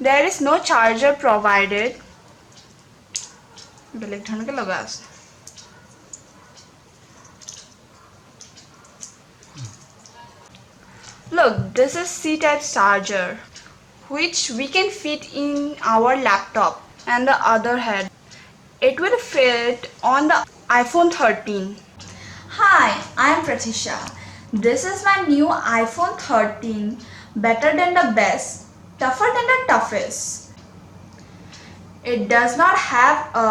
There is no charger provided. बेलेग ढंग के लगा আছে। Look, this is C-type charger, which we can fit in our laptop and the other head. It will fit on the iPhone 13. Hi, I'm Pratisha. This is my new iPhone 13. Better than the best, tougher than the toughest. It does not have a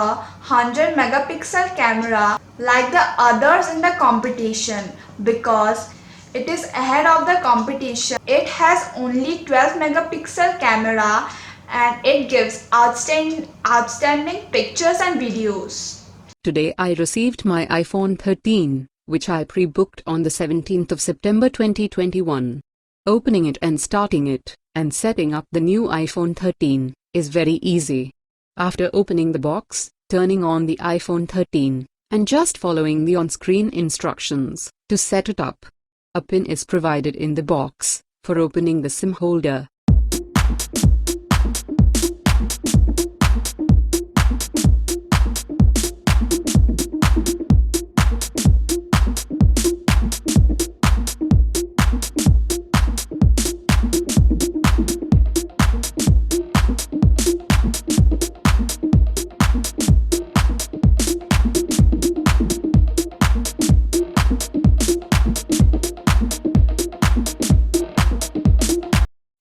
100 megapixel camera like the others in the competition because it is ahead of the competition. It has only 12 megapixel camera and it gives outstanding pictures and videos. Today I received my iPhone 13, which I pre-booked on the 17th of September 2021. Opening it and starting it, and setting up the new iPhone 13, is very easy. After opening the box, turning on the iPhone 13, and just following the on-screen instructions to set it up. A pin is provided in the box for opening the SIM holder.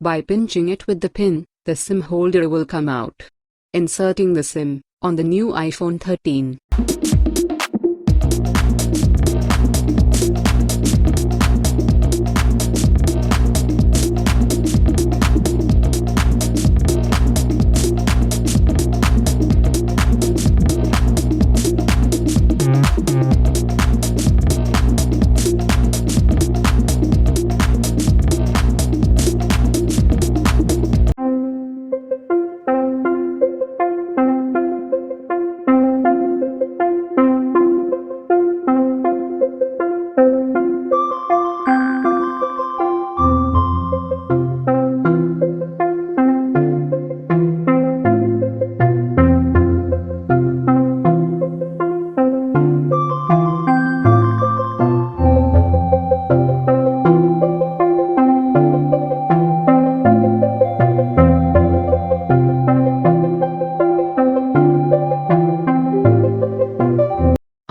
By pinching it with the pin, the SIM holder will come out. Inserting the SIM on the new iPhone 13.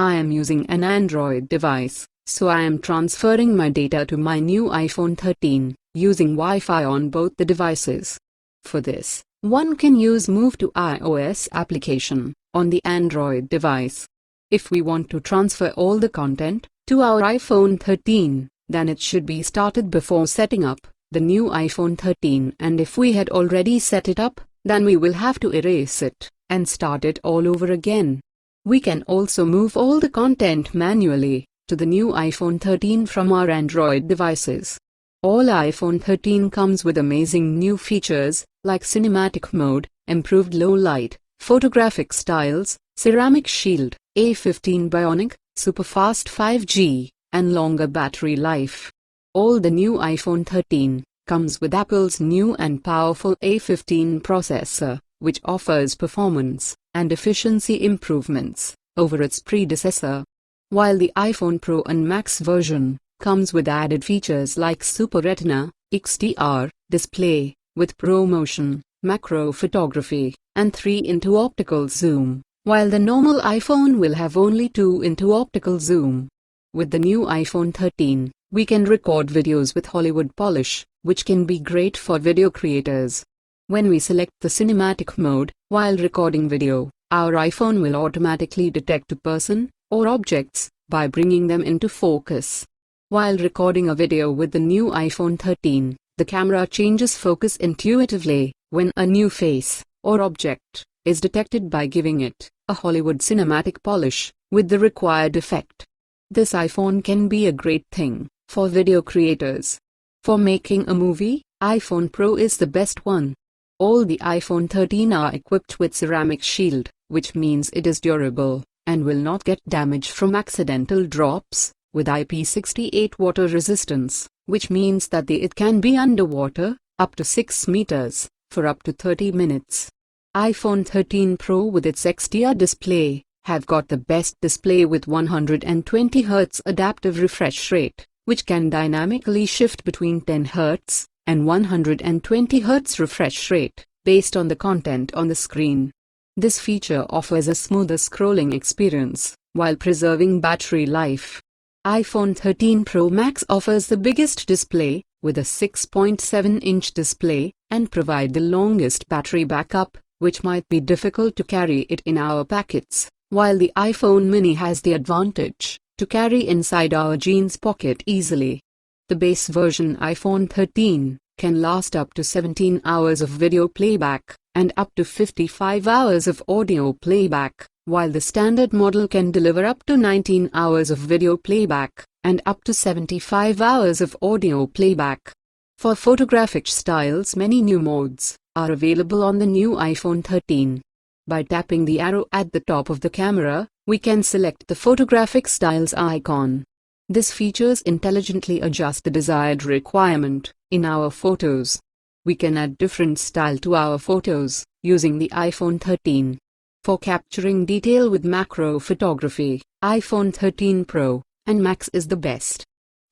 I am using an Android device, so I am transferring my data to my new iPhone 13, using Wi-Fi on both the devices. For this, one can use Move to iOS application on the Android device. If we want to transfer all the content to our iPhone 13, then it should be started before setting up the new iPhone 13, and if we had already set it up, then we will have to erase it and start it all over again. We can also move all the content manually to the new iPhone 13 from our Android devices. All iPhone 13 comes with amazing new features like cinematic mode, improved low light, photographic styles, ceramic shield, A15 Bionic, super fast 5G, and longer battery life. All the new iPhone 13 comes with Apple's new and powerful A15 processor, which offers performance and efficiency improvements over its predecessor. While the iPhone Pro and Max version comes with added features like Super Retina XDR display with ProMotion, macro photography, and 3x optical zoom, while the normal iPhone will have only 2x optical zoom. With the new iPhone 13, we can record videos with Hollywood polish, which can be great for video creators. When we select the cinematic mode while recording video, our iPhone will automatically detect a person or objects by bringing them into focus. While recording a video with the new iPhone 13, the camera changes focus intuitively when a new face or object is detected by giving it a Hollywood cinematic polish with the required effect. This iPhone can be a great thing for video creators. For making a movie, iPhone Pro is the best one. All the iPhone 13 are equipped with ceramic shield, which means it is durable and will not get damaged from accidental drops, with IP68 water resistance, which means that it can be underwater up to 6 meters for up to 30 minutes. iPhone 13 Pro with its XDR display have got the best display with 120Hz adaptive refresh rate, which can dynamically shift between 10Hz and 120Hz refresh rate based on the content on the screen. This feature offers a smoother scrolling experience while preserving battery life. iPhone 13 Pro Max offers the biggest display with a 6.7-inch display and provide the longest battery backup, which might be difficult to carry it in our pockets, while the iPhone mini has the advantage to carry inside our jeans pocket easily. The base version iPhone 13 can last up to 17 hours of video playback and up to 55 hours of audio playback, while the standard model can deliver up to 19 hours of video playback and up to 75 hours of audio playback. For photographic styles, many new modes are available on the new iPhone 13. By tapping the arrow at the top of the camera, we can select the photographic styles icon. This features intelligently adjust the desired requirement in our photos. We can add different style to our photos using the iPhone 13. For capturing detail with macro photography, iPhone 13 Pro and Max is the best.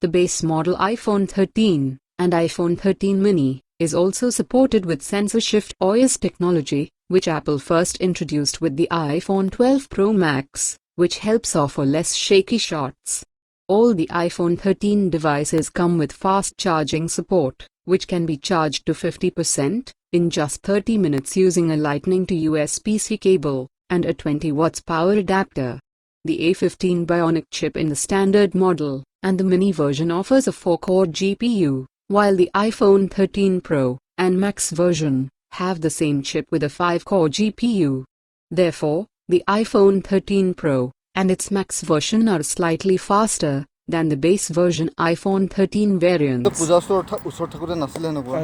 The base model iPhone 13 and iPhone 13 mini is also supported with Sensor Shift OIS technology, which Apple first introduced with the iPhone 12 Pro Max, which helps offer less shaky shots. All the iPhone 13 devices come with fast charging support, which can be charged to 50% in just 30 minutes using a Lightning to USB-C cable and a 20 watts power adapter. The A15 Bionic chip in the standard model and the mini version offers a 4-core GPU, while the iPhone 13 Pro and Max version have the same chip with a 5-core GPU. Therefore, the iPhone 13 Pro and its Max version are slightly faster than the base version iPhone 13 variants. পূজা ওচৰত থাকোঁতে নাছিলে এনেকুৱা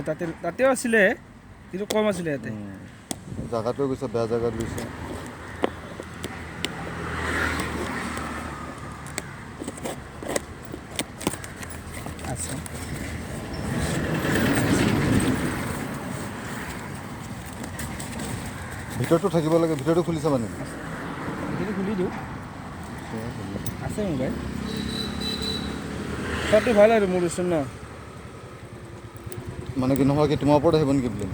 তাতেও আছিলে কিন্তু কম আছিলে ইয়াতে জাগাটো গৈছে বেয়া জাগাত গৈছে আছে ভিতৰটো থাকিব লাগে ভিতৰটো খুলি চাবা নেকি এইটো খুলি দিওঁ আছে মোবাইল তাতো ভাল আৰু মোৰ ওচৰত ন মানে কি নহয় কি তোমাৰ ওপৰত আহিব নেকি ব্লেম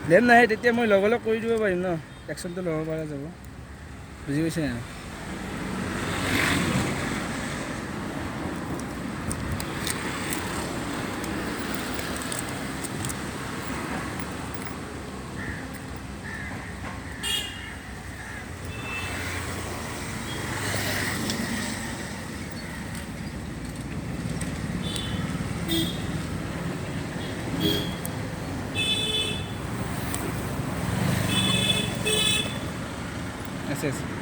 প্লেন নাহে তেতিয়া মই লগ কৰি দিব পাৰিম ন একশ্যনটো ল'ব পৰা যাব বুজি পাইছে নাই আছে